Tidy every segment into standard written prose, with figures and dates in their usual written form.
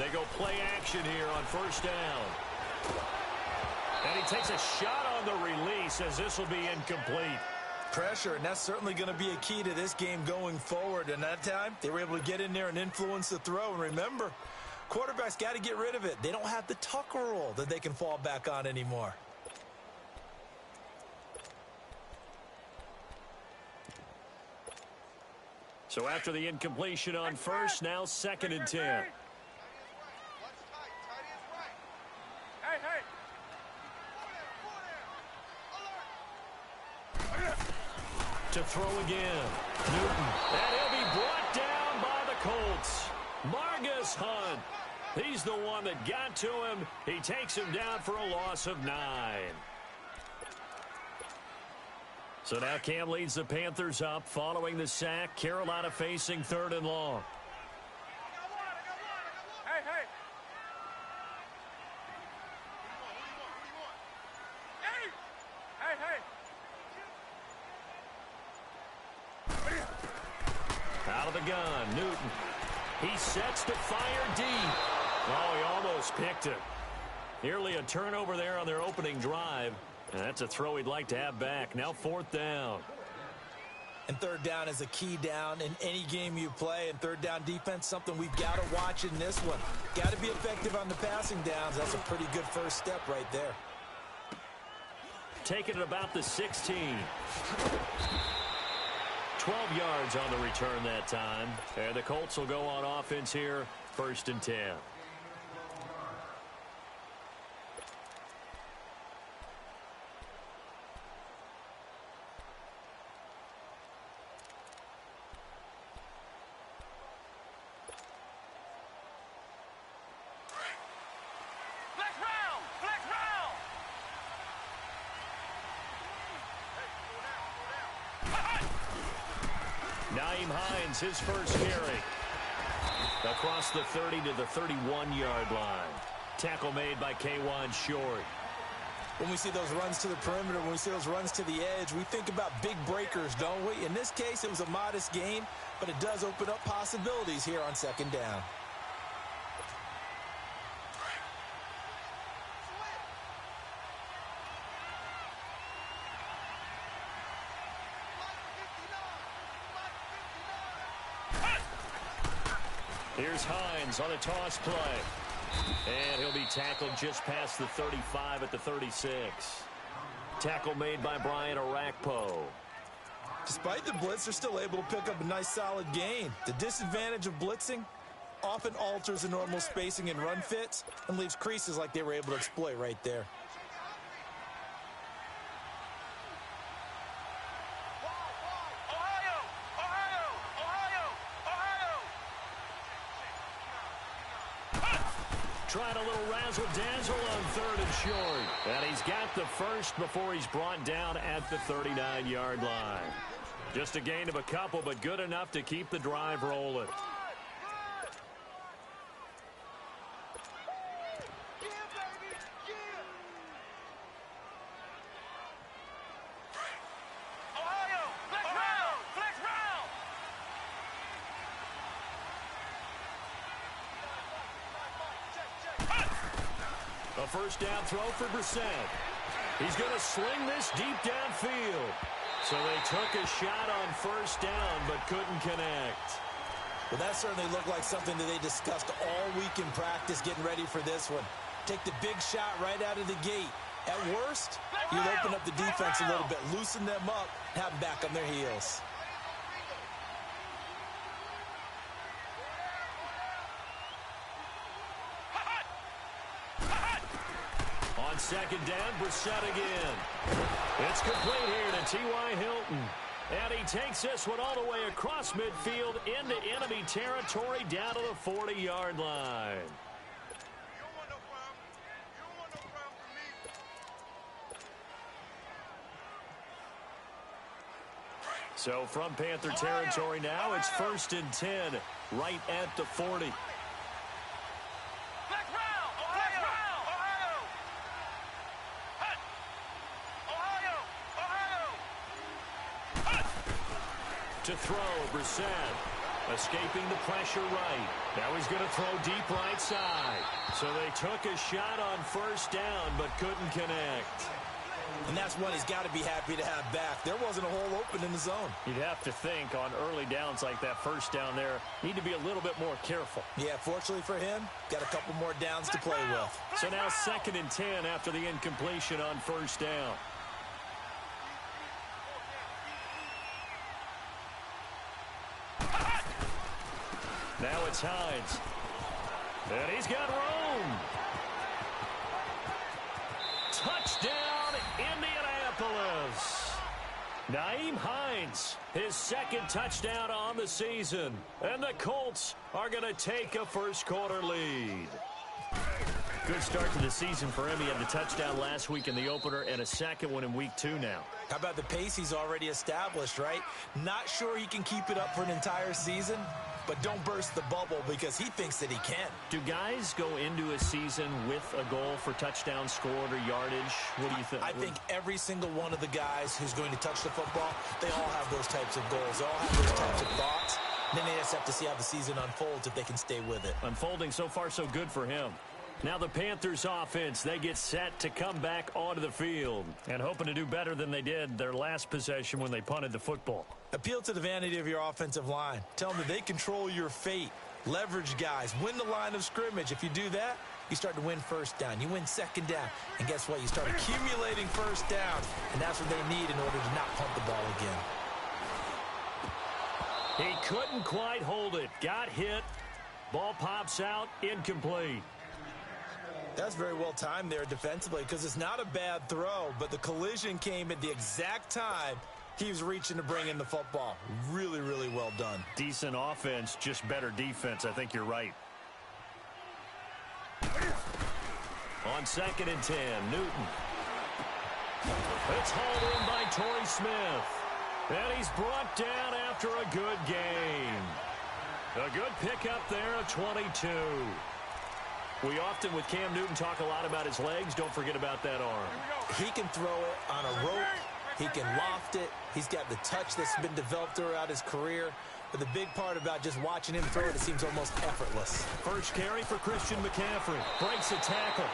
They go play action here on first down. And he takes a shot on the release as this will be incomplete. Pressure, and that's certainly going to be a key to this game going forward. And that time, they were able to get in there and influence the throw. And remember, quarterbacks got to get rid of it. They don't have the tuck rule that they can fall back on anymore. So after the incompletion on first, now 2nd and 10. To throw again. Newton. And he'll be brought down by the Colts. Margus Hunt. He's the one that got to him. He takes him down for a loss of 9. So now Cam leads the Panthers up following the sack. Carolina facing 3rd and long. Out of the gun, Newton. He sets to fire deep. Oh, he almost picked it. Nearly a turnover there on their opening drive. And that's a throw he'd like to have back. Now 4th down. And 3rd down is a key down in any game you play. And 3rd down defense, something we've got to watch in this one. Got to be effective on the passing downs. That's a pretty good first step right there. Taking it about the 16. 12 yards on the return that time. And the Colts will go on offense here, 1st and 10. His first carry across the 30 to the 31-yard line. Tackle made by K'Wan Short. When we see those runs to the perimeter, when we see those runs to the edge, we think about big breakers, don't we? In this case, it was a modest gain, but it does open up possibilities here on 2nd down. Here's Hines on a toss play. And he'll be tackled just past the 35 at the 36. Tackle made by Brian Arakpo. Despite the blitz, they're still able to pick up a nice solid gain. The disadvantage of blitzing often alters the normal spacing and run fits and leaves creases like they were able to exploit right there. Trying a little razzle-dazzle on 3rd and short. And he's got the first before he's brought down at the 39-yard line. Just a gain of a couple, but good enough to keep the drive rolling. A first down throw for Brissett. He's going to sling this deep downfield. So they took a shot on first down, but couldn't connect. Well, that certainly looked like something that they discussed all week in practice getting ready for this one. Take the big shot right out of the gate. At worst, you'll open up the defense a little bit, loosen them up, have them back on their heels. On 2nd down, Brissett again. It's complete here to T.Y. Hilton. And he takes this one all the way across midfield into enemy territory down to the 40-yard line. So from Panther territory now, it's 1st and 10 right at the 40. To throw, Brissett. Escaping the pressure right. Now he's going to throw deep right side. So they took a shot on first down, but couldn't connect. And that's one he's got to be happy to have back. There wasn't a hole open in the zone. You'd have to think on early downs like that first down there, need to be a little bit more careful. Yeah, fortunately for him, got a couple more downs to play with. So now 2nd and 10 after the incompletion on first down. Now it's Hines. And he's got room. Touchdown, Indianapolis. Nyheim Hines, his 2nd touchdown on the season. And the Colts are going to take a first-quarter lead. Good start to the season for him. He had the touchdown last week in the opener and a 2nd one in week 2 now. How about the pace he's already established, right? Not sure he can keep it up for an entire season, but don't burst the bubble because he thinks that he can. Do guys go into a season with a goal for touchdowns scored or yardage? What do you think? I think every single one of the guys who's going to touch the football, they all have those types of goals. They all have those types of thoughts. Then they just have to see how the season unfolds if they can stay with it. Unfolding so far so good for him. Now the Panthers offense, they get set to come back onto the field and hoping to do better than they did their last possession when they punted the football. Appeal to the vanity of your offensive line. Tell them that they control your fate. Leverage guys. Win the line of scrimmage. If you do that, you start to win first down. You win 2nd down. And guess what? You start accumulating first downs. And that's what they need in order to not punt the ball again. He couldn't quite hold it. Got hit. Ball pops out. Incomplete. That's very well timed there defensively because it's not a bad throw, but the collision came at the exact time he was reaching to bring in the football. Really, really well done. Decent offense, just better defense. I think you're right. On 2nd and 10, Newton. It's hauled in by Torrey Smith. And he's brought down after a good game. A good pickup there at 22. We often, with Cam Newton, talk a lot about his legs. Don't forget about that arm. He can throw it on a rope. He can loft it. He's got the touch that's been developed throughout his career. But the big part about just watching him throw it, it seems almost effortless. First carry for Christian McCaffrey. Breaks a tackle.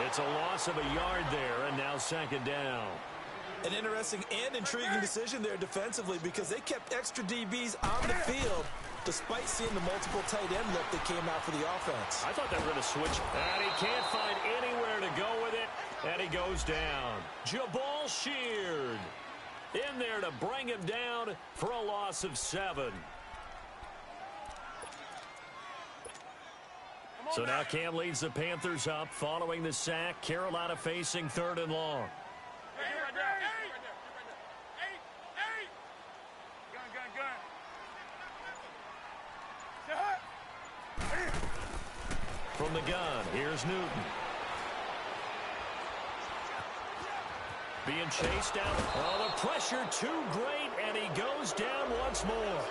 It's a loss of a yard there, and now 2nd down. An interesting and intriguing decision there defensively because they kept extra DBs on the field despite seeing the multiple tight end look that came out for the offense. I thought they were going to switch. And he can't find anywhere to go with it, and he goes down. Jabal Sheard in there to bring him down for a loss of 7. So now Cam leads the Panthers up following the sack. Carolina facing 3rd and long. From the gun, here's Newton. Being chased down. Oh, the pressure too great, and he goes down once more.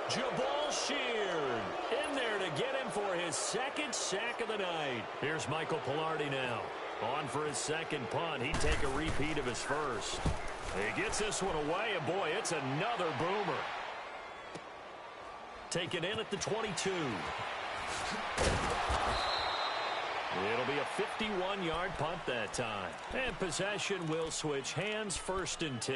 Jabal Sheard in there to get him for his 2nd sack of the night. Here's Michael Pilardi now. On for his 2nd punt. He'd take a repeat of his 1st. He gets this one away, and boy, it's another boomer. Taken in at the 22. It'll be a 51-yard punt that time. And possession will switch hands, 1st and 10.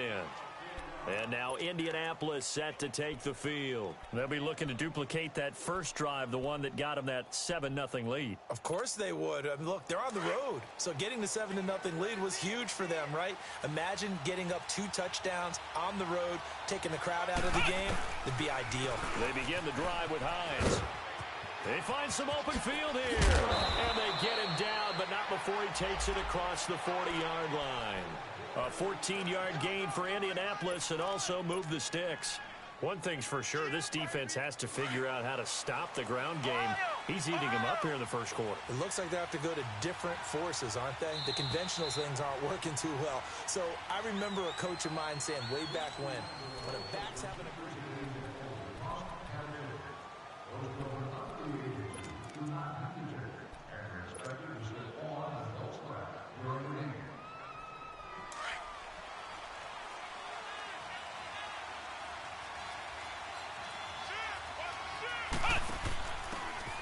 And now Indianapolis set to take the field. They'll be looking to duplicate that first drive, the one that got them that 7-0 lead. Of course they would. I mean, look, they're on the road. So getting the 7-0 lead was huge for them, right? Imagine getting up 2 touchdowns on the road, taking the crowd out of the game. It'd be ideal. They begin the drive with Hines. They find some open field here. And they get him down, but not before he takes it across the 40-yard line. A 14-yard gain for Indianapolis and also move the sticks. One thing's for sure, this defense has to figure out how to stop the ground game. He's eating them up here in the first quarter. It looks like they have to go to different forces, aren't they? The conventional things aren't working too well. So I remember a coach of mine saying way back when a back's having a great...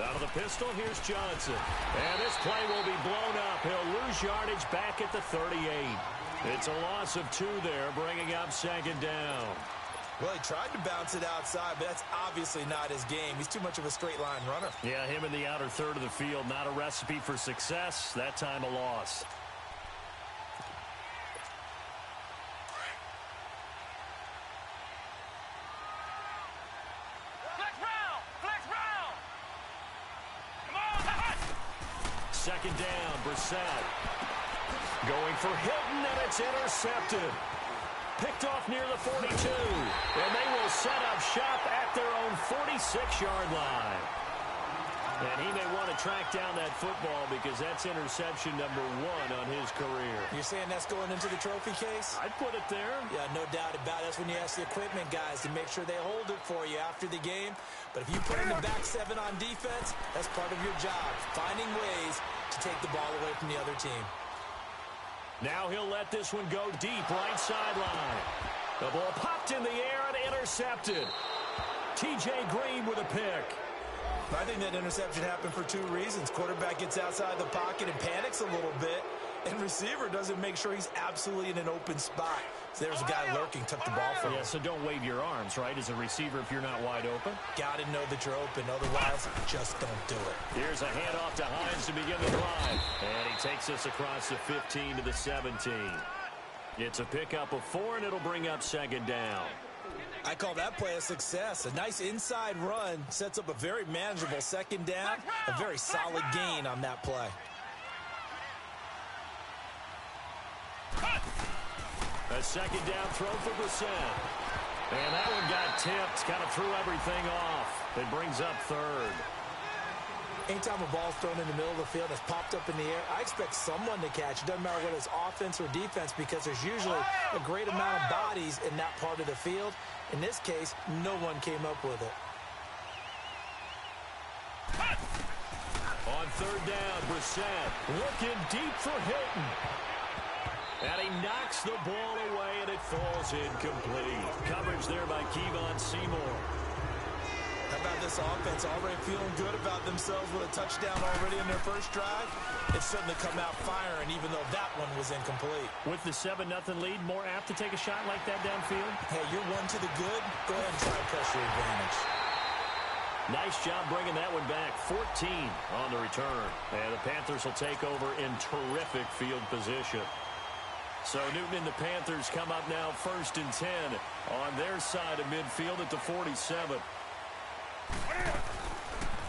Out of the pistol, here's Johnson. And this play will be blown up. He'll lose yardage back at the 38. It's a loss of 2 there, bringing up second down. Well, he tried to bounce it outside, but that's obviously not his game. He's too much of a straight-line runner. Yeah, him in the outer third of the field, not a recipe for success. That time a loss. Second down, Brissett. Going for Hilton, and it's intercepted. Picked off near the 42. And they will set up shop at their own 46-yard line. And he may want to track down that football because that's interception number 1 on his career. You're saying that's going into the trophy case? I'd put it there. Yeah, no doubt about it. That's when you ask the equipment guys to make sure they hold it for you after the game. But if you put in the back 7 on defense, that's part of your job, finding ways to take the ball away from the other team. Now he'll let this one go deep, right sideline. The ball popped in the air and intercepted. T.J. Green with a pick. I think that interception happened for 2 reasons. Quarterback gets outside the pocket and panics a little bit, and receiver doesn't make sure he's absolutely in an open spot. So there's a guy lurking, took the ball from him. Yeah, so don't wave your arms, right, as a receiver if you're not wide open. Got to know that you're open, otherwise just don't do it. Here's a handoff to Hines to begin the drive, and he takes us across the 15 to the 17. It's a pickup of 4, and it'll bring up second down. I call that play a success. A nice inside run sets up a very manageable second down, a very solid gain on that play. A second down throw for Brissett. And that one got tipped, kind of threw everything off. It brings up third. Anytime a ball's thrown in the middle of the field and it's popped up in the air, I expect someone to catch. It doesn't matter whether it's offense or defense because there's usually a great amount of bodies in that part of the field. In this case, no one came up with it. On third down, Brissett looking deep for Hilton. And he knocks the ball away, and it falls incomplete. Coverage there by Kevon Seymour. How about this offense already feeling good about themselves with a touchdown already in their first drive? It's certainly come out firing, even though that one was incomplete. With the 7-0 lead, more apt to take a shot like that downfield? Hey, you're 1 to the good. Go ahead and try to press your advantage. Nice job bringing that one back. 14 on the return. And the Panthers will take over in terrific field position. So Newton and the Panthers come up now 1st and 10 on their side of midfield at the 47.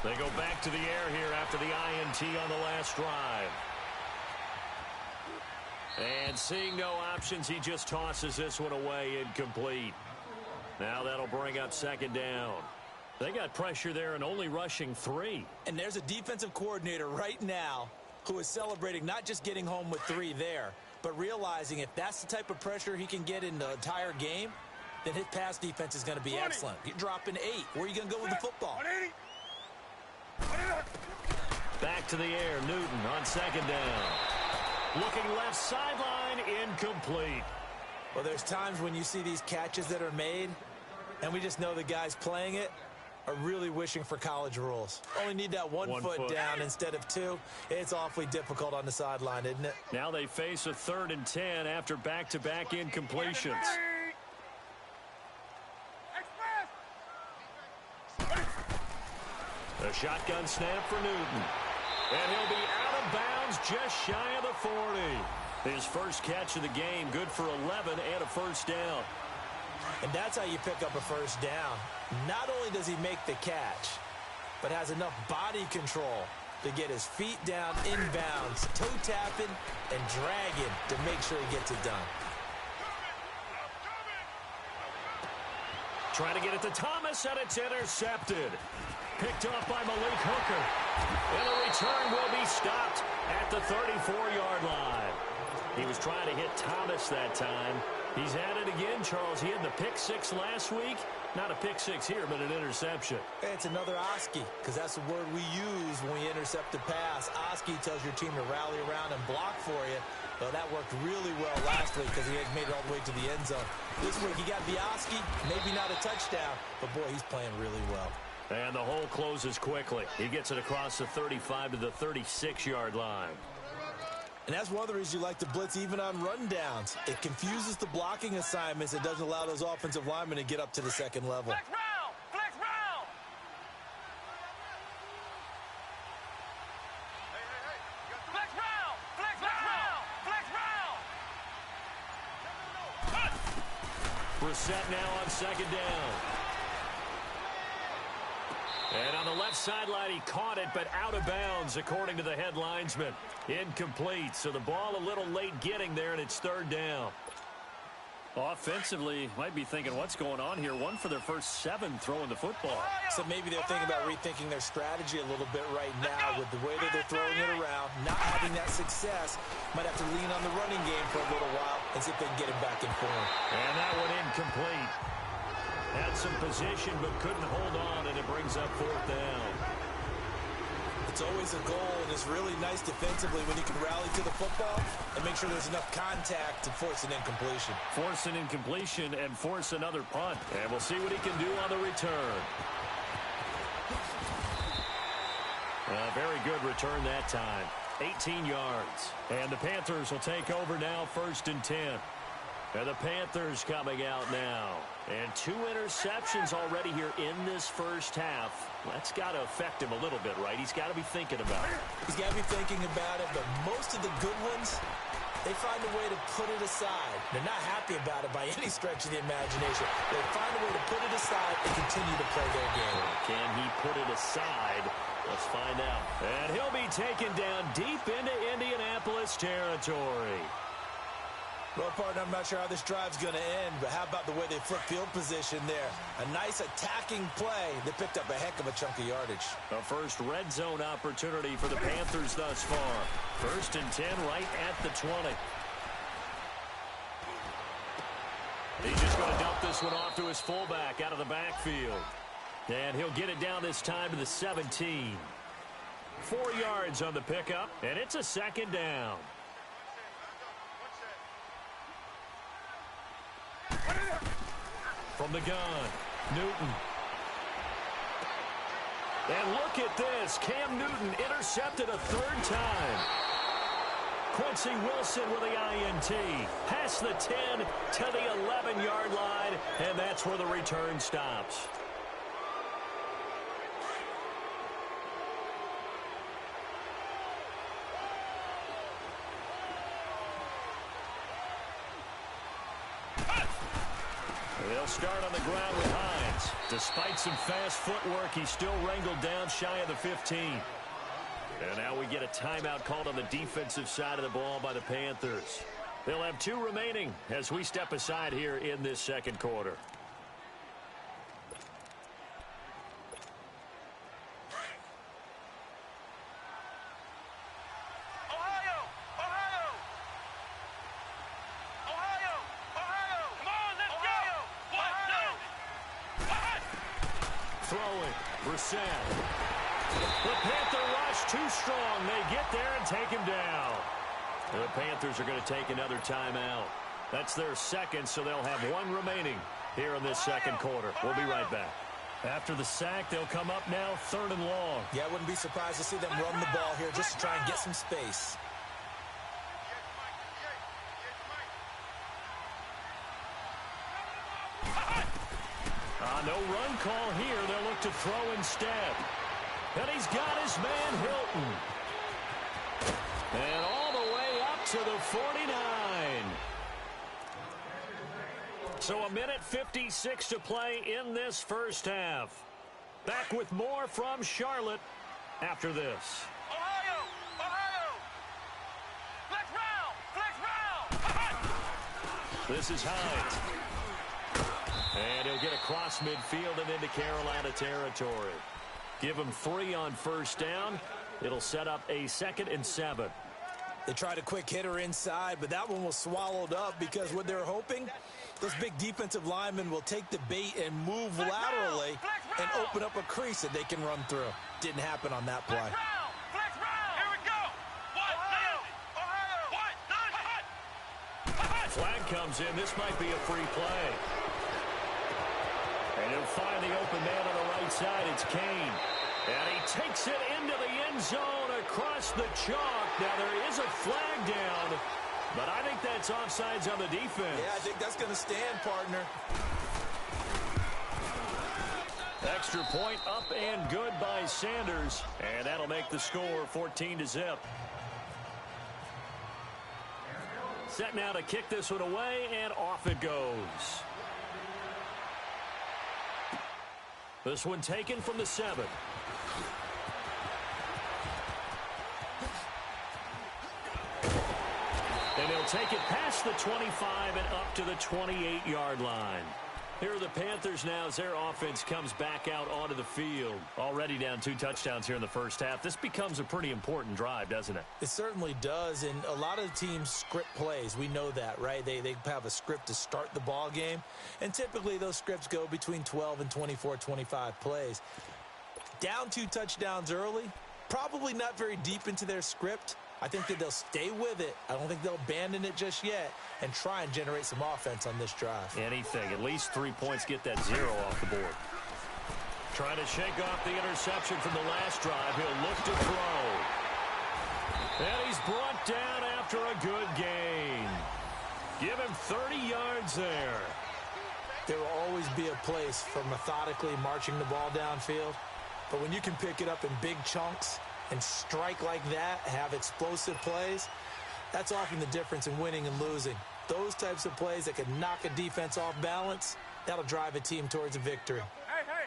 They go back to the air here after the INT on the last drive. And seeing no options, he just tosses this one away incomplete. Now that'll bring up second down. They got pressure there and only rushing 3. And there's a defensive coordinator right now who is celebrating not just getting home with 3 there, but realizing if that's the type of pressure he can get in the entire game, then his pass defense is going to be excellent. You're dropping 8. Where are you going to go with the football? Back to the air, Newton on second down. Looking left sideline, incomplete. Well, there's times when you see these catches that are made, and we just know the guys playing it are really wishing for college rules. Only need that one foot down instead of 2. It's awfully difficult on the sideline, isn't it? Now they face a 3rd and 10 after back-to-back incompletions. A shotgun snap for Newton. And he'll be out of bounds just shy of the 40. His first catch of the game, good for 11 and a first down. And that's how you pick up a first down. Not only does he make the catch, but has enough body control to get his feet down inbounds, toe tapping and dragging to make sure he gets it done. Trying to get it to Thomas, and it's intercepted. Picked off by Malik Hooker. And the return will be stopped at the 34-yard line. He was trying to hit Thomas that time. He's at it again, Charles. He had the pick 6 last week. Not a pick 6 here, but an interception. It's another Oski, because that's the word we use when we intercept a pass. Oski tells your team to rally around and block for you. Well, that worked really well last week because he had made it all the way to the end zone. This week he got the Oski, maybe not a touchdown, but boy, he's playing really well. And the hole closes quickly. He gets it across the 35 to the 36-yard line. And that's one of the reasons you like to blitz even on rundowns. It confuses the blocking assignments. It doesn't allow those offensive linemen to get up to the second level. Flex round! Flex round! Flex round! Flex round! Flex round! Brissett now on second down. And on the left sideline, he caught it, but out of bounds, according to the head linesman. Incomplete, so the ball a little late getting there, and it's third down. Offensively, might be thinking, what's going on here? One for their first 7 throwing the football. So maybe they're thinking about rethinking their strategy a little bit right now with the way that they're throwing it around, not having that success. Might have to lean on the running game for a little while and see if they can get it back in form. And that one incomplete. Had some position but couldn't hold on, and it brings up fourth down. It's always a goal, and it's really nice defensively when you can rally to the football and make sure there's enough contact to force an incompletion. Force an incompletion and force another punt. And we'll see what he can do on the return. A very good return that time. 18 yards. And the Panthers will take over now, 1st and 10. And the Panthers coming out now. And 2 interceptions already here in this first half. That's got to affect him a little bit, right? He's got to be thinking about it. He's got to be thinking about it, but most of the good ones, they find a way to put it aside. They're not happy about it by any stretch of the imagination. They find a way to put it aside and continue to play their game. Can he put it aside? Let's find out. And he'll be taken down deep into Indianapolis territory. Well, partner, I'm not sure how this drive's going to end, but how about the way they flip field position there? A nice attacking play. They picked up a heck of a chunk of yardage. A first red zone opportunity for the Panthers thus far. 1st and 10 right at the 20. He's just going to dump this one off to his fullback out of the backfield. And he'll get it down this time to the 17. 4 yards on the pickup, and it's a 2nd down. From the gun, Newton. And look at this. Cam Newton intercepted a 3rd time. Quincy Wilson with the INT. Past the 10 to the 11-yard line, and that's where the return stops. They'll start on the ground with Hines. Despite some fast footwork, he's still wrangled down shy of the 15. And now we get a timeout called on the defensive side of the ball by the Panthers. They'll have 2 remaining as we step aside here in this second quarter. Throwing, Brissett. The Panther rush too strong. They get there and take him down. The Panthers are going to take another timeout. That's their 2nd, so they'll have 1 remaining here in this second quarter. We'll be right back. After the sack, they'll come up now 3rd and long. Yeah, I wouldn't be surprised to see them run the ball here just to try and get some space. No run call here. They'll look to throw instead. And he's got his man Hilton. And all the way up to the 49. So a minute 56 to play in this first half. Back with more from Charlotte after this. Ohio! Ohio! Flex round! Flex round! This is Hines. And he'll get across midfield and into Carolina territory. Give him 3 on 1st down. It'll set up a 2nd and 7. They tried a quick hitter inside, but that one was swallowed up because what they're hoping, those big defensive linemen will take the bait and move laterally and open up a crease that they can run through. Didn't happen on that play. Flex round! Here we go! Ohio! Flag comes in. This might be a free play. And he'll find the open man on the right side. It's Kane. And he takes it into the end zone across the chalk. Now, there is a flag down, but I think that's offsides on the defense. Yeah, I think that's going to stand, partner. Extra point up and good by Sanders. And that'll make the score 14-0. Set now to kick this one away, and off it goes. This one taken from the 7. And he'll take it past the 25 and up to the 28-yard line. Here are the Panthers now as their offense comes back out onto the field. Already down 2 touchdowns here in the first half. This becomes a pretty important drive, doesn't it? It certainly does, and a lot of teams script plays. We know that, right? They have a script to start the ball game, and typically those scripts go between 12 and 24, 25 plays. Down 2 touchdowns early, probably not very deep into their script. I think that they'll stay with it. I don't think they'll abandon it just yet and try and generate some offense on this drive. Anything. At least 3 points, get that 0 off the board. Trying to shake off the interception from the last drive. He'll look to throw. And he's brought down after a good gain. Give him 30 yards there. There will always be a place for methodically marching the ball downfield. But when you can pick it up in big chunks and strike like that, have explosive plays, that's often the difference in winning and losing. Those types of plays that can knock a defense off balance, that'll drive a team towards a victory. Hey, hey.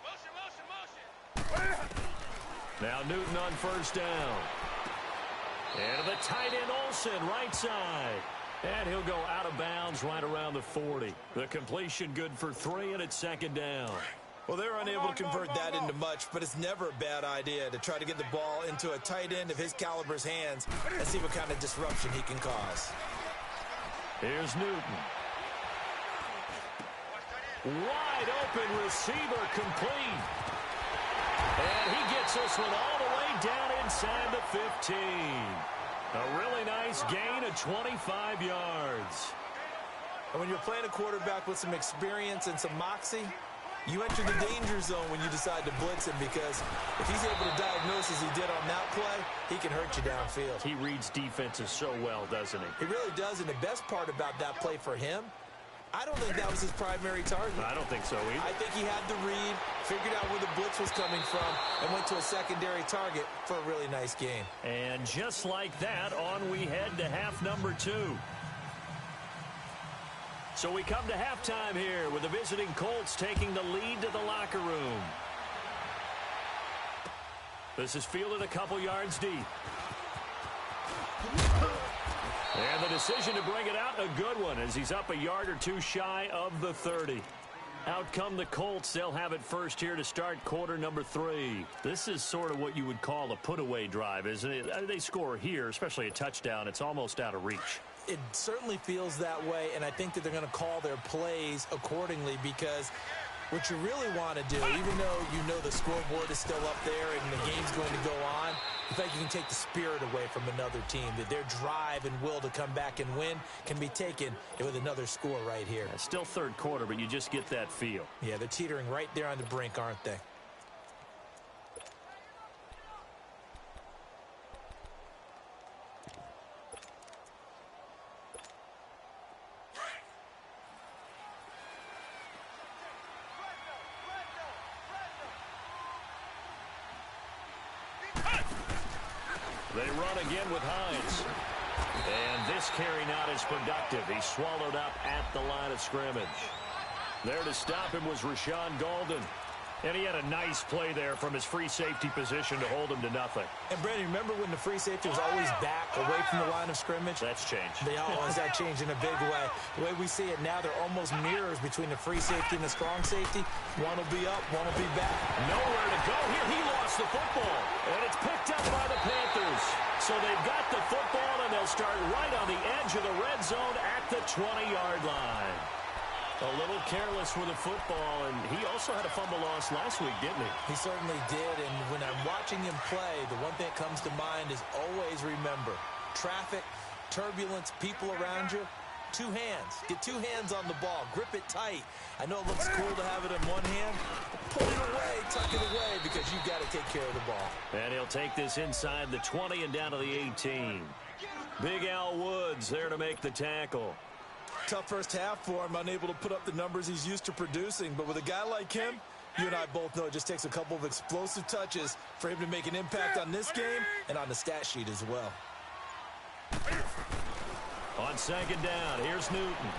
Motion. Now Newton on first down. And the tight end Olsen, right side. And he'll go out of bounds right around the 40. The completion good for 3, and it's second down. Well, they're unable to convert that into much, but it's never a bad idea to try to get the ball into a tight end of his caliber's hands and see what kind of disruption he can cause. Here's Newton. Wide open receiver complete. And he gets this one all the way down inside the 15. A really nice gain of 25 yards. And when you're playing a quarterback with some experience and some moxie, you enter the danger zone when you decide to blitz him, because if he's able to diagnose as he did on that play, he can hurt you downfield. He reads defenses so well, doesn't he? He really does, and the best part about that play for him, I don't think that was his primary target. I don't think so either. I think he had the read, figured out where the blitz was coming from, and went to a secondary target for a really nice gain. And just like that, on we head to half number 2. So we come to halftime here with the visiting Colts taking the lead to the locker room. This is fielded a couple yards deep. And the decision to bring it out, a good one, as he's up a yard or 2 shy of the 30. Out come the Colts. They'll have it first here to start quarter number 3. This is sort of what you would call a put-away drive, isn't it? They score here, especially a touchdown. It's almost out of reach. It certainly feels that way, and I think that they're going to call their plays accordingly, because what you really want to do, even though you know the scoreboard is still up there and the game's going to go on, I think you can take the spirit away from another team, that their drive and will to come back and win can be taken with another score right here. Yeah, still third quarter, but you just get that feel. Yeah, they're teetering right there on the brink, aren't they? They run again with Hines. And this carry not as productive. He's swallowed up at the line of scrimmage. There to stop him was Rashawn Golden. And he had a nice play there from his free safety position to hold him to nothing. And, Brandon, remember when the free safety was always back away from the line of scrimmage? That's changed. They always that changed in a big way. The way we see it now, they're almost mirrors between the free safety and the strong safety. One will be up, one will be back. Nowhere to go here. He lost the football. And it's picked up by the Panthers. So they've got the football, and they'll start right on the edge of the red zone at the 20-yard line. A little careless with the football, and he also had a fumble loss last week, didn't he? He certainly did, and when I'm watching him play, the one thing that comes to mind is always remember, traffic, turbulence, people around you, Two hands. Get two hands on the ball. Grip it tight. I know it looks cool to have it in one hand. Pull it away, tuck it away, because you've got to take care of the ball. And he'll take this inside the 20 and down to the 18. Big Al Woods there to make the tackle. Tough first half for him, unable to put up the numbers he's used to producing. But with a guy like him, you and I both know it just takes a couple of explosive touches for him to make an impact on this game and on the stat sheet as well. On second down, here's Newton.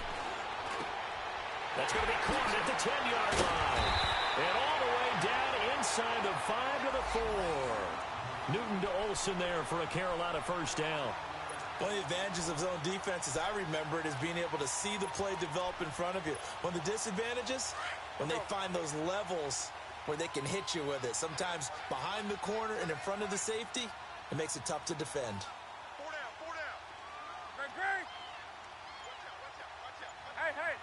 That's going to be caught at the 10-yard line. And all the way down inside the 5 to the 4. Newton to Olsen there for a Carolina first down. One of the advantages of zone defense, as I remember it, is being able to see the play develop in front of you. One of the disadvantages, when they find those levels where they can hit you with it. Sometimes behind the corner and in front of the safety, it makes it tough to defend. 4 down, 4 down. Greg. Watch out. Hey.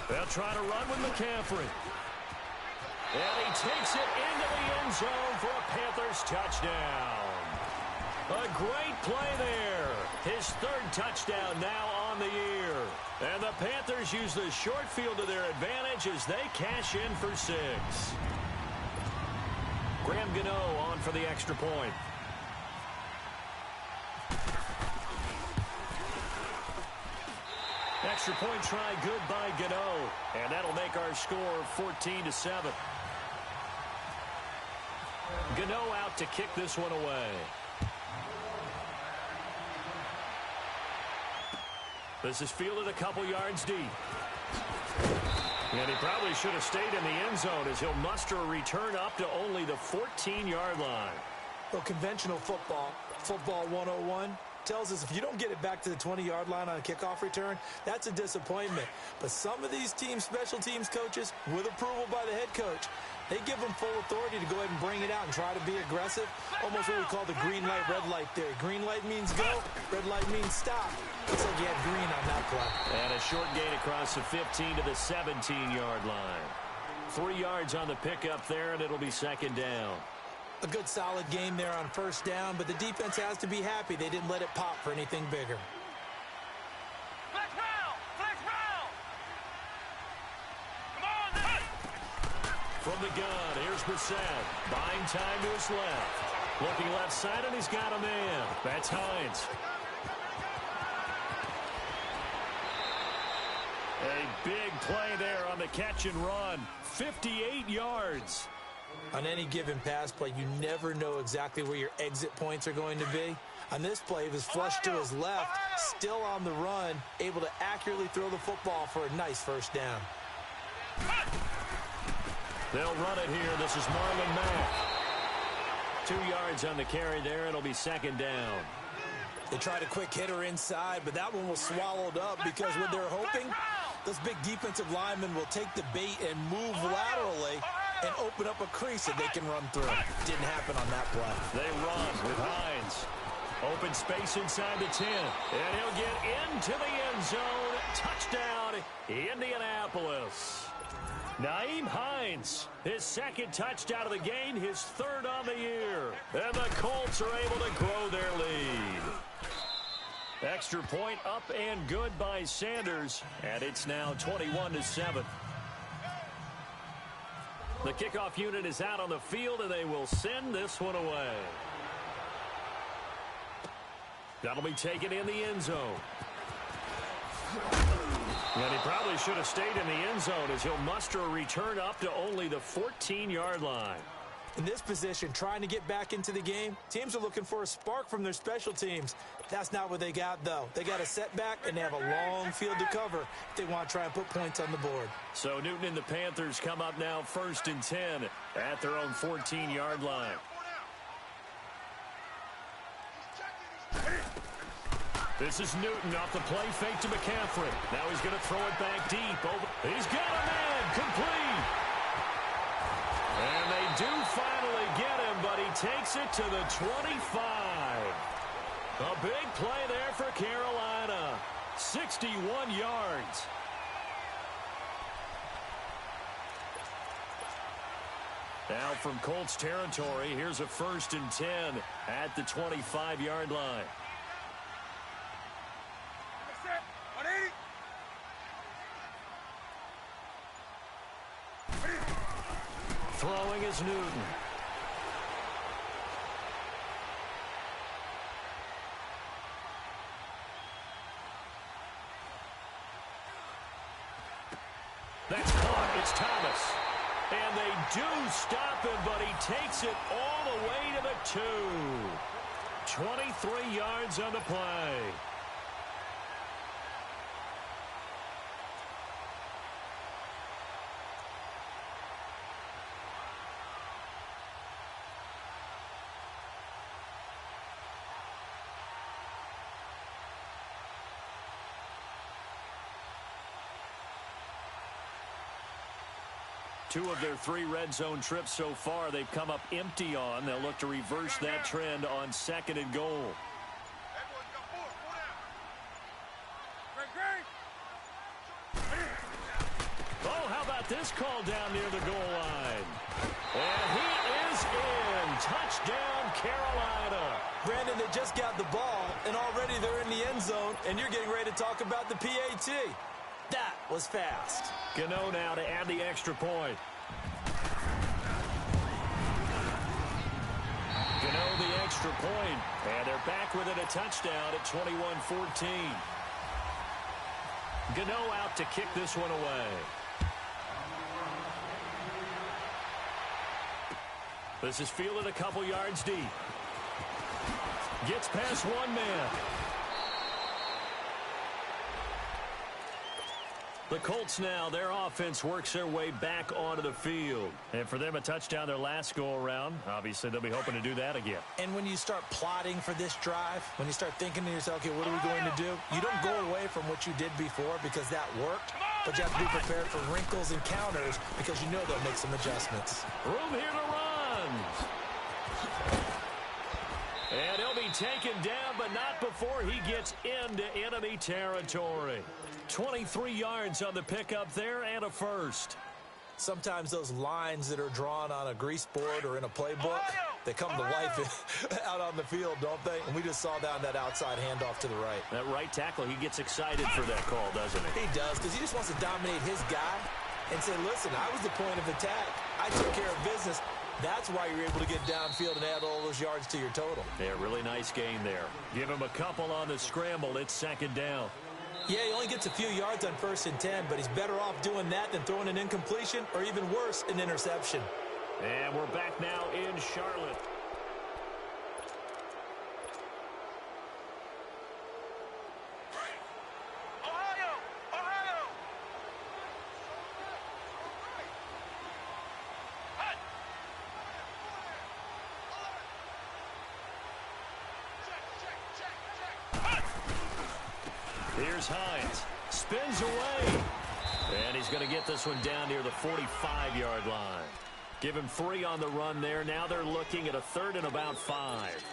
They'll try to run with McCaffrey. And he takes it into the end zone for a Panthers touchdown. A great play there. His third touchdown now on the year. And the Panthers use the short field to their advantage as they cash in for 6. Graham Gano on for the extra point. Extra point try good by Gano. And that'll make our score 14-7. Gano out to kick this one away. This is fielded a couple yards deep. And he probably should have stayed in the end zone as he'll muster a return up to only the 14-yard line. Well, conventional football 101, tells us if you don't get it back to the 20-yard line on a kickoff return, that's a disappointment. But some of these teams, special teams coaches, with approval by the head coach, they give them full authority to go ahead and bring it out and try to be aggressive. Almost what we call the green light, red light theory. Green light means go, red light means stop. Looks like you had green on that play. And a short gain across the 15 to the 17-yard line. 3 yards on the pickup there, and it'll be second down. A good solid game there on first down, but the defense has to be happy they didn't let it pop for anything bigger. Flex round. Come on, hey. From the gun, here's Brissett. Buying time to his left. Looking left side, and he's got a man. That's Hines. A big play there on the catch and run. 58 yards. On any given pass play, you never know exactly where your exit points are going to be. On this play, he was flushed to his left, still on the run, able to accurately throw the football for a nice first down. They'll run it here. This is Marlon Mack. 2 yards on the carry there. It'll be second down. They tried a quick hitter inside, but that one was swallowed up because what they're hoping, those big defensive linemen will take the bait and move laterally and open up a crease that they can run through. Didn't happen on that play. They run with Hines. Open space inside the 10. And he'll get into the end zone. Touchdown, Indianapolis. Nyheim Hines, his second touchdown of the game, his third on the year. And the Colts are able to grow their lead. Extra point up and good by Sanders. And it's now 21-7. The kickoff unit is out on the field, and they will send this one away. That'll be taken in the end zone. And he probably should have stayed in the end zone as he'll muster a return up to only the 14-yard line. In this position, trying to get back into the game, teams are looking for a spark from their special teams. That's not what they got, though. They got a setback, and they have a long field to cover if they want to try and put points on the board. So Newton and the Panthers come up now 1st and 10 at their own 14-yard line. This is Newton off the play fake to McCaffrey. Now he's going to throw it back deep. He's got a man complete. And they do finally get him, but he takes it to the 25. A big play there for Carolina. 61 yards. Now from Colts territory, here's a 1st and 10 at the 25-yard line. Throwing is Newton. That's caught. It's Thomas. And they do stop him, but he takes it all the way to the 2. 23 yards on the play. Two of their 3 red zone trips so far, they've come up empty on. They'll look to reverse that trend on 2nd and goal. Oh, how about this call down near the goal line? And he is in. Touchdown, Carolina. Brandon, they just got the ball, and already they're in the end zone, and you're getting ready to talk about the PAT. That was fast. Gano now to add the extra point. Gano the extra point, and they're back within a touchdown at 21-14. Gano out to kick this one away. This is fielded a couple yards deep. Gets past one man. The Colts now, their offense works their way back onto the field. And for them, a touchdown their last go-around. Obviously, they'll be hoping to do that again. And when you start plotting for this drive, when you start thinking to yourself, okay, what are we going to do? You don't go away from what you did before because that worked, but you have to be prepared for wrinkles and counters because you know they'll make some adjustments. Room here to run. And he'll be taken down, but not before he gets into enemy territory. 23 yards on the pickup there and a first. Sometimes those lines that are drawn on a grease board or in a playbook, they come to life out on the field, don't they? And we just saw down that outside handoff to the right. That right tackle, he gets excited for that call, doesn't he? He does, because he just wants to dominate his guy and say, listen, I was the point of attack. I took care of business. That's why you're able to get downfield and add all those yards to your total. Yeah, really nice gain there. Give him a couple on the scramble. It's 2nd down. Yeah, he only gets a few yards on 1st and 10, but he's better off doing that than throwing an incompletion or even worse, an interception. And we're back now in Charlotte. Here's Hines. Spins away. And he's going to get this one down near the 45-yard line. Give him 3 on the run there. Now they're looking at a 3rd and about 5.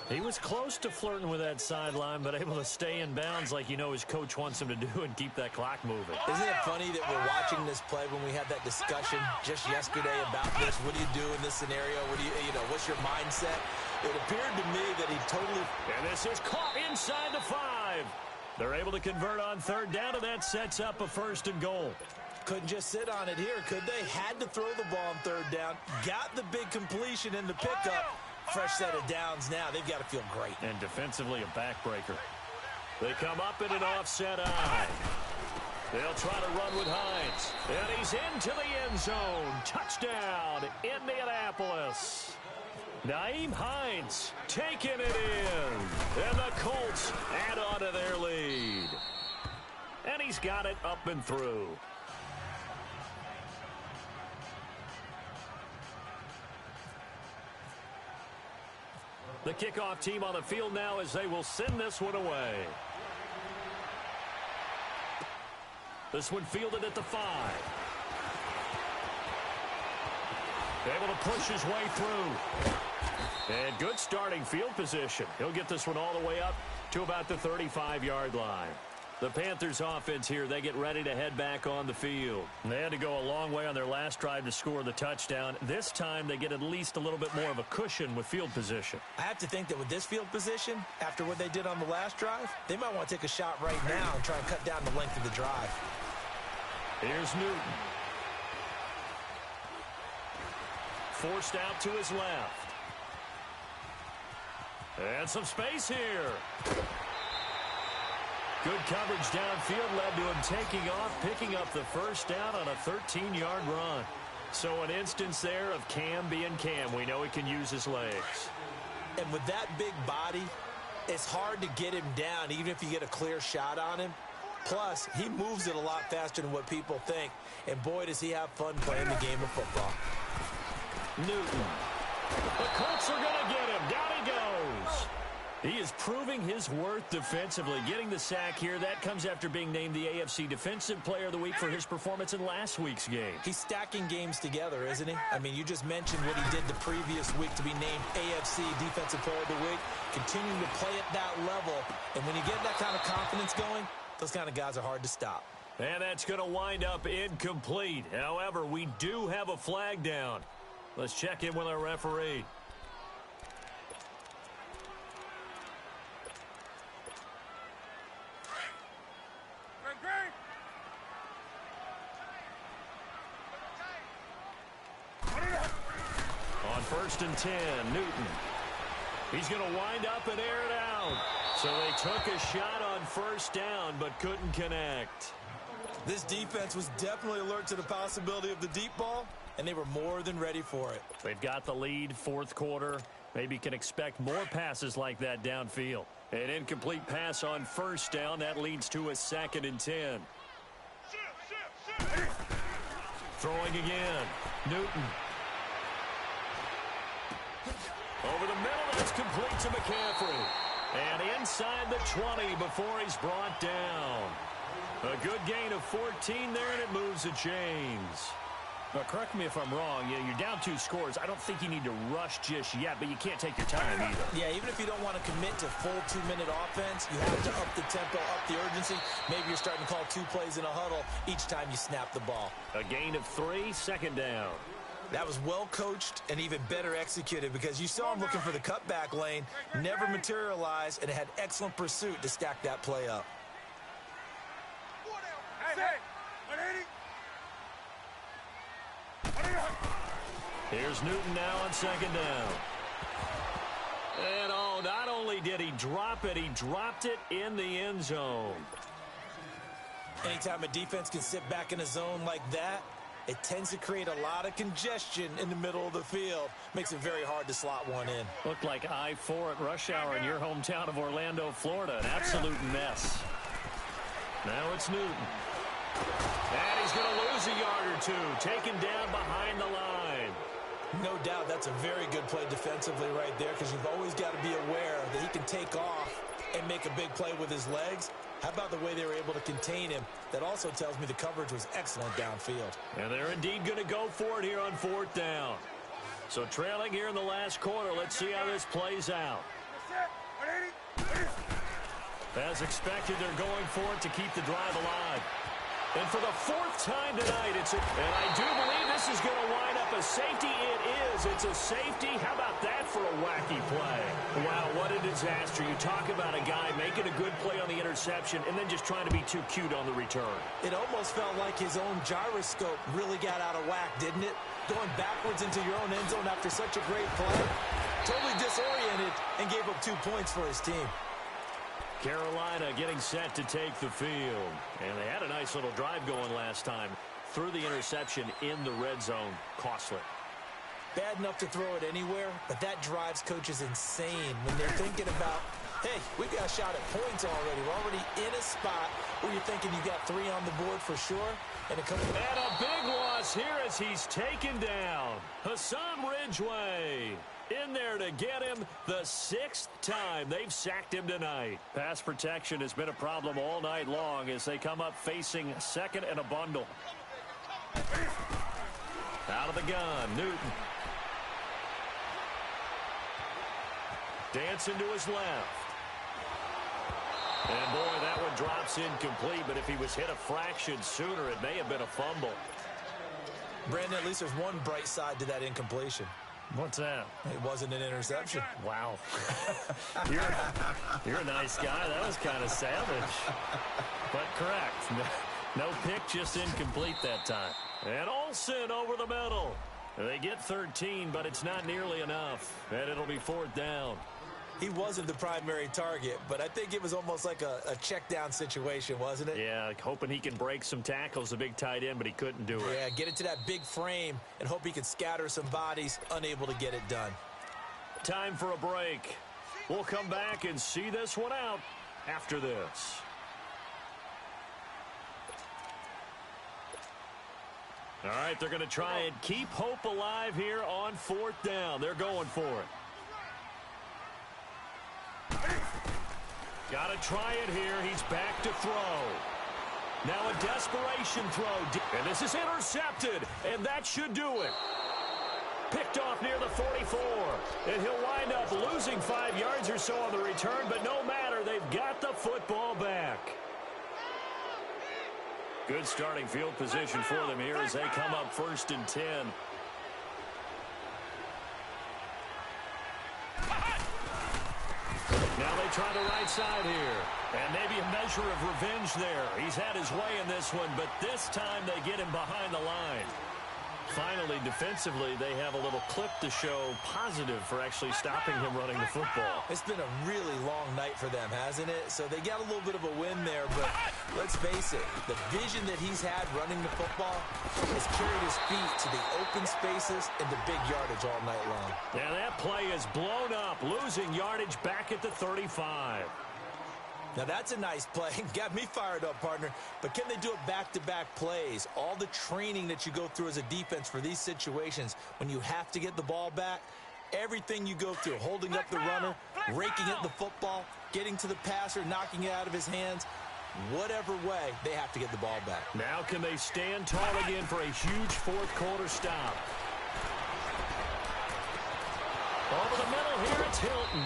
He was close to flirting with that sideline, but able to stay in bounds like you know his coach wants him to do and keep that clock moving. Isn't it funny that we're watching this play when we had that discussion just yesterday about this? What do you do in this scenario? What do you know, what's your mindset? It appeared to me that he totally... And this is caught inside the 5. They're able to convert on 3rd down, and that sets up a 1st and goal. Couldn't just sit on it here, could they? Had to throw the ball on 3rd down. Got the big completion in the pickup. Fresh set of downs now. They've got to feel great. And defensively, a backbreaker. They come up in an offset eye. They'll try to run with Hines. And he's into the end zone. Touchdown, Indianapolis. Nyheim Hines taking it in. And the Colts add on to their lead. And he's got it up and through. The kickoff team on the field now as they will send this one away. This one fielded at the 5. Able to push his way through. And good starting field position. He'll get this one all the way up to about the 35-yard line. The Panthers offense here, they get ready to head back on the field. They had to go a long way on their last drive to score the touchdown. This time they get at least a little bit more of a cushion with field position. I have to think that with this field position, after what they did on the last drive, they might want to take a shot right now and try and cut down the length of the drive. Here's Newton. forced out to his left. And some space here. Good coverage downfield led to him taking off, picking up the first down on a 13-yard run. So an instance there of Cam being Cam. We know he can use his legs. And with that big body, it's hard to get him down, even if you get a clear shot on him. Plus, he moves it a lot faster than what people think. And boy, does he have fun playing the game of football. Newton. The Colts are going to get him. Down he goes. He is proving his worth defensively. Getting the sack here, that comes after being named the AFC Defensive Player of the Week for his performance in last week's game. He's stacking games together, isn't he? I mean, you just mentioned what he did the previous week to be named AFC Defensive Player of the Week. Continuing to play at that level. And when you get that kind of confidence going, those kind of guys are hard to stop. And that's going to wind up incomplete. However, we do have a flag down. Let's check in with our referee. On 1st and 10, Newton. He's going to wind up and air it out. So they took a shot on 1st down, but couldn't connect. This defense was definitely alert to the possibility of the deep ball, and they were more than ready for it. They've got the lead, 4th quarter. Maybe can expect more passes like that downfield. An incomplete pass on 1st down. That leads to a 2nd and 10. Throwing again. Newton. Over the middle, that's complete to McCaffrey. And inside the 20 before he's brought down. A good gain of 14 there, and it moves the chains. Now, correct me if I'm wrong. You're down 2 scores. I don't think you need to rush just yet, but you can't take your time either. Yeah, even if you don't want to commit to full 2-minute offense, you have to up the tempo, up the urgency. Maybe you're starting to call 2 plays in a huddle each time you snap the ball. A gain of 3, 2nd down. That was well coached and even better executed because you saw him looking for the cutback lane, never materialized, and had excellent pursuit to stack that play up. Here's Newton now on 2nd down. And oh, not only did he drop it, he dropped it in the end zone. Anytime a defense can sit back in a zone like that, it tends to create a lot of congestion in the middle of the field. Makes it very hard to slot one in. Looked like I-4 at rush hour in your hometown of Orlando, Florida. An absolute mess. Now it's Newton. And he's going to lose a yard or 2. Taken down behind the line. No doubt that's a very good play defensively right there because you've always got to be aware that he can take off and make a big play with his legs. How about the way they were able to contain him? That also tells me the coverage was excellent downfield. And they're indeed going to go for it here on 4th down. So trailing here in the last quarter. Let's see how this plays out. As expected, they're going for it to keep the drive alive. And for the 4th time tonight, and I do believe this is going to wind up a safety. It is. It's a safety. How about that for a wacky play? Wow, what a disaster. You talk about a guy making a good play on the interception and then just trying to be too cute on the return. It almost felt like his own gyroscope really got out of whack, didn't it? Going backwards into your own end zone after such a great play. Totally disoriented and gave up 2 points for his team. Carolina getting set to take the field. And they had a nice little drive going last time. Threw the interception in the red zone. Costly. Bad enough to throw it anywhere, but that drives coaches insane when they're thinking about, hey, we've got a shot at points already. We're already in a spot where you're thinking you got 3 on the board for sure. And a big loss here as he's taken down. Hassan Ridgeway in there to get him the 6th time they've sacked him tonight. Pass protection has been a problem all night long as they come up facing 2nd and a bundle. Out of the gun, Newton. Dancing to his left. And boy, that one drops incomplete, but if he was hit a fraction sooner, it may have been a fumble. Brandon, at least there's one bright side to that incompletion. What's that? It wasn't an interception. Wow. You're a nice guy. That was kind of savage. But correct. No pick, just incomplete that time. And Olsen over the middle. They get 13, but it's not nearly enough, and it'll be 4th down. He wasn't the primary target, but I think it was almost like a check down situation, wasn't it? Yeah, hoping he can break some tackles, the big tight end, but he couldn't do it. Yeah, get into that big frame and hope he can scatter some bodies, unable to get it done. Time for a break. We'll come back and see this one out after this. All right, they're going to try and keep hope alive here on 4th down. They're going for it. Got to try it here. He's back to throw. Now a desperation throw. And this is intercepted, and that should do it. Picked off near the 44. And he'll wind up losing 5 yards or so on the return, but no matter, they've got the football back. Good starting field position for them here as they come up 1st and 10. Now they try the right side here. And maybe a measure of revenge there. He's had his way in this one, but this time they get him behind the line. Finally, defensively, they have a little clip to show positive for actually stopping him running the football. It's been a really long night for them, hasn't it? So they got a little bit of a win there, but let's face it, the vision that he's had running the football has carried his feet to the open spaces and the big yardage all night long. Yeah, that play is blown up, losing yardage back at the 35. Now, that's a nice play. Got me fired up, partner. But can they do it back-to-back plays? All the training that you go through as a defense for these situations, when you have to get the ball back, everything you go through, holding up the runner, raking at the football, getting to the passer, knocking it out of his hands, whatever way, they have to get the ball back. Now can they stand tall again for a huge 4th quarter stop? Over the middle here, it's Hilton.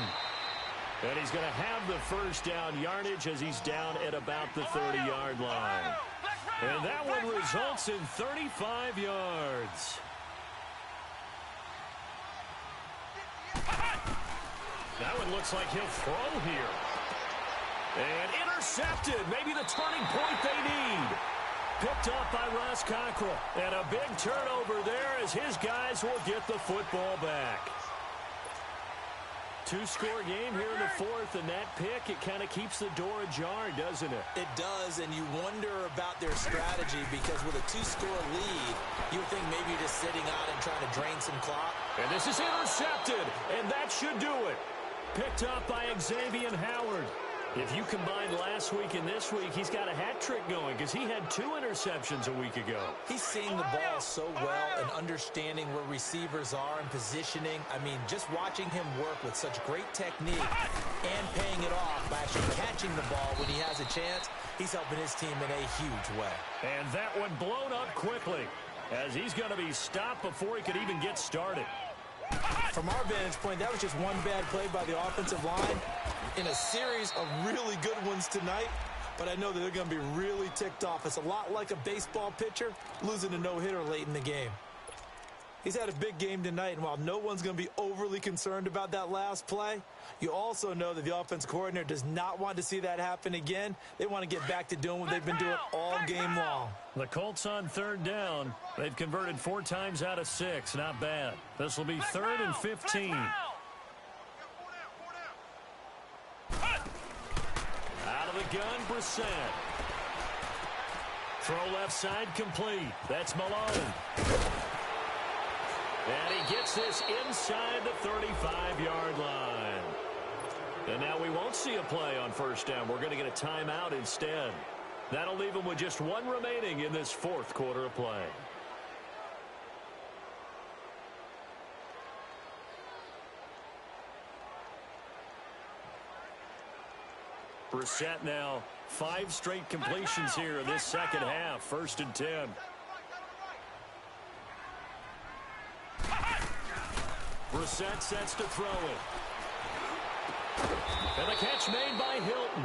And he's going to have the 1st down yardage as he's down at about the 30-yard line. And that one results in 35 yards. That one looks like he'll throw here. And intercepted. Maybe the turning point they need. Picked up by Ross Cockrell. And a big turnover there as his guys will get the football back. 2-score game here in the 4th, and that pick, it kind of keeps the door ajar, doesn't it? It does, and you wonder about their strategy because with a 2-score lead, you would think maybe you're just sitting on and trying to drain some clock. And this is intercepted, and that should do it. Picked up by Xavier Howard. If you combine last week and this week, he's got a hat trick going because he had 2 interceptions a week ago. He's seeing the ball so well and understanding where receivers are and positioning. I mean, just watching him work with such great technique and paying it off by actually catching the ball when he has a chance, he's helping his team in a huge way. And that one blown up quickly as he's going to be stopped before he could even get started. From our vantage point, that was just one bad play by the offensive line in a series of really good ones tonight, but I know that they're going to be really ticked off. It's a lot like a baseball pitcher losing a no-hitter late in the game. He's had a big game tonight, and while no one's going to be overly concerned about that last play, you also know that the offense coordinator does not want to see that happen again. They want to get back to doing what they've been doing all game long. The Colts on 3rd down. They've converted 4 times out of 6. Not bad. This will be 3rd and 15. Out of the gun, Brissett. Throw left side complete. That's Malone. And he gets this inside the 35-yard line. And now we won't see a play on 1st down. We're going to get a timeout instead. That'll leave him with just 1 remaining in this 4th quarter of play. Brissett now 5 straight completions here in this 2nd half. 1st and 10. Brissett sets to throw it. And the catch made by Hilton.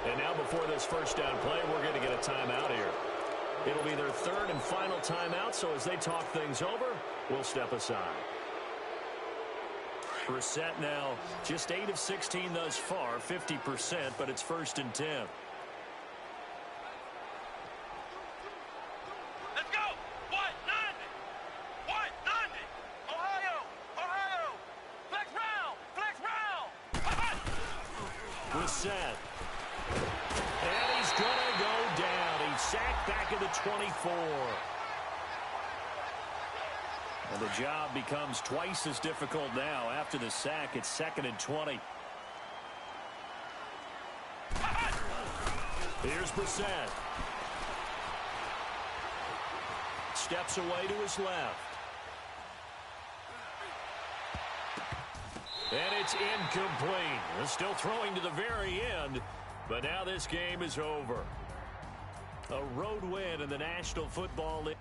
And now before this 1st down play, we're going to get a timeout here. It'll be their 3rd and final timeout, so as they talk things over, we'll step aside. Brissett now just 8 of 16 thus far, 50%, but it's 1st and 10. Let's go. What? 9. What? the set. And he's going to go down. He's sacked back at the 24. And the job becomes twice as difficult now. After the sack, it's 2nd and 20. Here's Brissett. Steps away to his left. And it's incomplete. They're still throwing to the very end, but now this game is over. A road win in the National Football League.